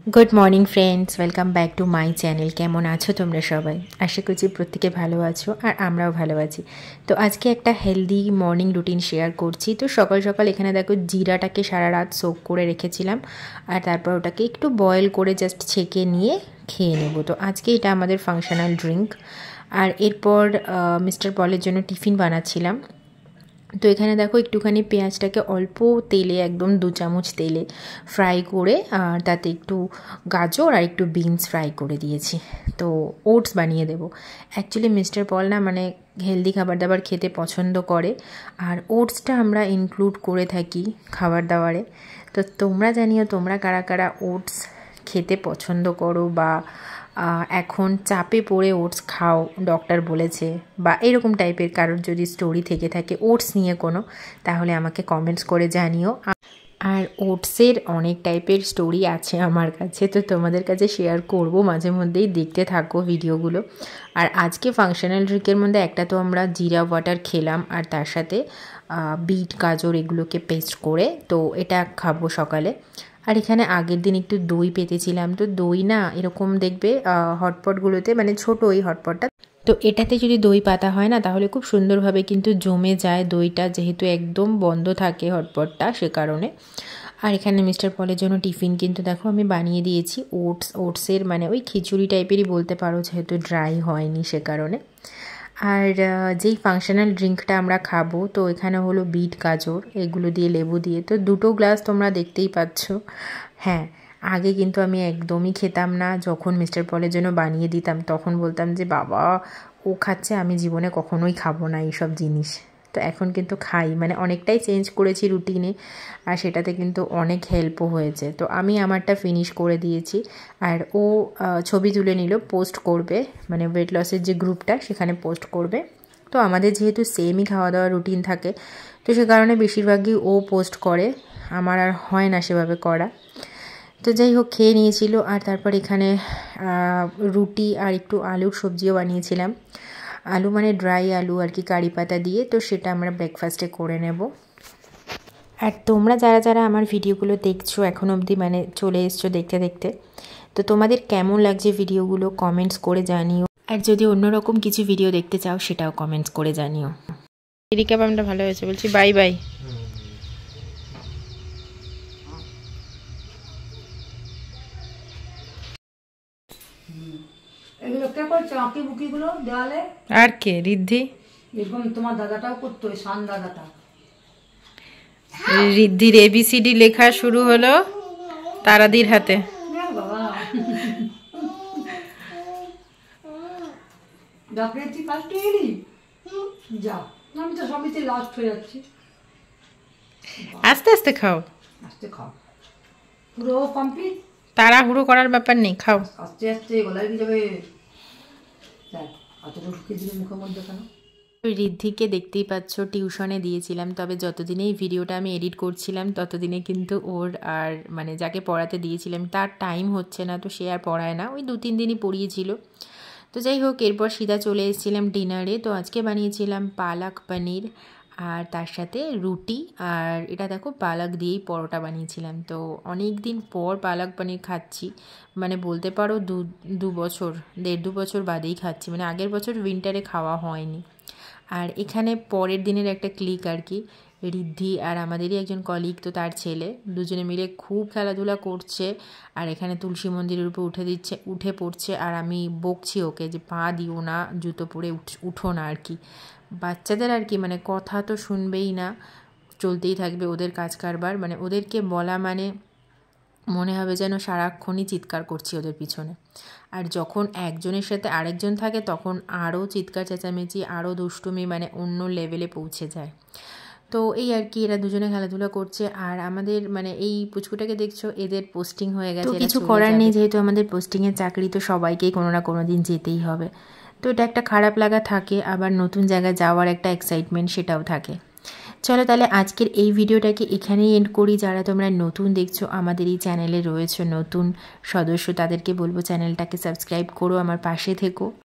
Good morning friends welcome back to my channel केमन आछो तोमरा सबाई आशा करछि प्रत्येके भालो आछो और आमराओ भालो आछि। तो आज के एक हेल्दी मर्निंग रूटीन शेयर करछि। तो सकाल सकाल एखाने देखो जीराटाके सारा रात सोक करे रेखेछिलाम और तारपर ओटाके एकटु बयल करे जस्ट छेके निये खेये नेब। तो आज के एटा आमादेर फांक्शनल ड्रिंक। और एरपर मिस्टर पलेर जोन्नो टिफिन बानाচ্ছিলাম। तो एखाने देखो एकटूखानी पेঁয়াজটাকে अल्प तेले एकदम 2 চামচ तेले फ्राई करे और ताते एकटू गाजर और एकटू बिन्स फ्राई करे दिएछि। तो ओट्स बानिए देव। एक्चुअली मिस्टर पल ना माने हेल्दी खाबार दाबार खेते पछंद करे और ओट्सटा आमरा इनक्लूड करे थाकी खाबार दाबारे। तो तोमरा जानियो तोमरा कारा कारा ओट्स खेते पछंद करो बा এখন চাপে পড়ে ওটস খাও ডক্টর বলেছে বা এরকম টাইপের কারোর যদি স্টোরি থেকে থাকে ওটস নিয়ে কোনো, তাহলে আমাকে কমেন্টস করে জানিও। আর ওটসের অনেক টাইপের স্টোরি আছে আমার কাছে, তো তোমাদের কাছে শেয়ার করব মাঝে মধ্যেই, দেখতে থাকো ভিডিওগুলো। আর আজকে ফাংশনাল ড্রিঙ্কের মধ্যে একটা তো আমরা জিরা ওয়াটার খেলাম আর তার সাথে বিট গাজর এগুলোকে পেস্ট করে, তো এটা খাবো সকালে। আর এখানে আগের দিন একটু দই পেতেছিলাম। তো দই না এরকম দেখবে হটপটগুলোতে, মানে ছোট ওই হটপটটা, তো এটাতে যদি দই পাতা হয় না তাহলে খুব সুন্দরভাবে কিন্তু জমে যায় দইটা, যেহেতু একদম বন্ধ থাকে হটপটটা সে কারণে। আর এখানে মিস্টার পলের জন্য টিফিন কিন্তু দেখো আমি বানিয়ে দিয়েছি ওটসের, মানে ওই খিচুড়ি টাইপেরই বলতে পারো, যেহেতু ড্রাই হয়নি সে কারণে। আর যেই ফাংশনাল ড্রিঙ্কটা আমরা খাবো, তো এখানে হলো বিট গাজর এগুলো দিয়ে লেবু দিয়ে, তো 2টো গ্লাস তোমরা দেখতেই পাচ্ছ। হ্যাঁ, আগে কিন্তু আমি একদমই খেতাম না। যখন মিস্টার পলের জন্য বানিয়ে দিতাম তখন বলতাম যে বাবা ও খাচ্ছে, আমি জীবনে কখনোই খাবো না এইসব জিনিস। তো এখন কিন্তু খাই, মানে অনেকটাই চেঞ্জ করেছি রুটিনে আর সেটাতে কিন্তু অনেক হেল্পও হয়েছে। তো আমি আমারটা ফিনিশ করে দিয়েছি আর ও ছবি তুলে নিল, পোস্ট করবে, মানে ওয়েট লসের যে গ্রুপটা সেখানে পোস্ট করবে। তো আমাদের যেহেতু সেমই খাওয়া দাওয়ার রুটিন থাকে, তো সে কারণে বেশিরভাগই ও পোস্ট করে, আমার আর হয় না সেভাবে করা। তো যাই হোক খেয়ে নিয়েছিল। আর তারপর এখানে রুটি আর একটু আলুর সবজিও বানিয়েছিলাম, আলু মানে ড্রাই আলু আর কি, কারি পাতা দিয়ে, তো সেটা আমরা ব্রেকফাস্টে করে নেব। আর তোমরা যারা যারা আমার ভিডিওগুলো দেখছো এখন অবধি, মানে চলে এসছো দেখতে দেখতে, তো তোমাদের কেমন লাগছে ভিডিওগুলো কমেন্টস করে জানিও। আর যদি অন্যরকম কিছু ভিডিও দেখতে চাও সেটাও কমেন্টস করে জানিও। রিক্যাপ আমরা ভালো হয়েছে বলছি, বাই বাই। এগুলো কে করছে আঁকি বুকিগুলো দেওয়ালে? আর কে? রিদ্ধি। এরকম তোমার দাদাটাও করতো, ওই শান দাদাটা। রিদ্ধির এবিসিডি লেখা শুরু হলো তারাদির হাতে। বাবা ডাক্তার তুই ফার্স্ট হয়ে গেলি? যা, আমি তো সবইতে লাস্ট হয়ে যাচ্ছি। আস্তে আস্তে খাও, আস্তে খাও, পুরো কমপ্লিট, তাড়াহুড়ো করার ব্যাপার নেই, খাও আস্তে আস্তে, গলায় কি যাবে। দেখ অতটা ঢুকে দিলে মুখের মধ্যে কেন? রিদ্ধিকে দেখতেই পাচ্ছ টিউশনে দিয়েছিলাম, তবে যতদিনে এই ভিডিওটা আমি এডিট করছিলাম ততদিনে কিন্তু ওর আর মানে যাকে পড়াতে দিয়েছিলাম তার টাইম হচ্ছে না, তো সে আর পড়ায় না, ওই 2-3 দিনই পড়িয়েছিল। তো যাই হোক এরপর সিধা চলে এসেছিলাম ডিনারে। তো আজকে বানিয়েছিলাম পালক পনির আর তার সাথে রুটি, আর এটা দেখো পালক দিয়েই পরোটা বানিয়েছিলাম। তো অনেক দিন পর পালক পনির খাচ্ছি, মানে বলতে পারো 2 বছর 1.5-2 বছর বাদেই খাচ্ছি, মানে আগের বছর উইন্টারে খাওয়া হয়নি। আর এখানে পরের দিনের একটা ক্লিক আর কি, রিদ্ধি আর আমাদেরই একজন কলিগ, তো তার ছেলে, দুজনে মিলে খুব খেলাধুলা করছে। আর এখানে তুলসী মন্দিরের উপর উঠে পড়ছে, আর আমি বকছি ওকে যে পা দিও না, জুতো পরে উঠো না আর কি। বাচ্চাদের আর কি, মানে কথা তো শুনবেই না, চলতেই থাকবে ওদের কাজ কারবার, মানে ওদেরকে বলা মানে মনে হবে যেন সারাক্ষণই চিৎকার করছি ওদের পিছনে। আর যখন একজনের সাথে আরেকজন থাকে তখন আরও চিৎকার চেঁচামেচি, আরও দুষ্টুমি, মানে অন্য লেভেলে পৌঁছে যায়। তো এই আর কি, এরা দুজনে খেলাধুলা করছে। আর আমাদের মানে এই পুচকুটাকে দেখছো, এদের পোস্টিং হয়ে গেছে, কিছু করার নেই, যেহেতু আমাদের পোস্টিংয়ের চাকরি, তো সবাইকেই কোনো না কোনো দিন যেতেই হবে। তো এটা একটা খারাপ লাগা থাকে, আবার নতুন জায়গায় যাওয়ার একটা এক্সাইটমেন্ট সেটাও থাকে। চলো তাহলে আজকের এই ভিডিওটাকে এখানেই এন্ড করি। যারা তোমরা নতুন দেখছো আমাদের এই চ্যানেলে রয়েছে নতুন সদস্য, তাদেরকে বলবো চ্যানেলটাকে সাবস্ক্রাইব করো, আমার পাশে থেকো।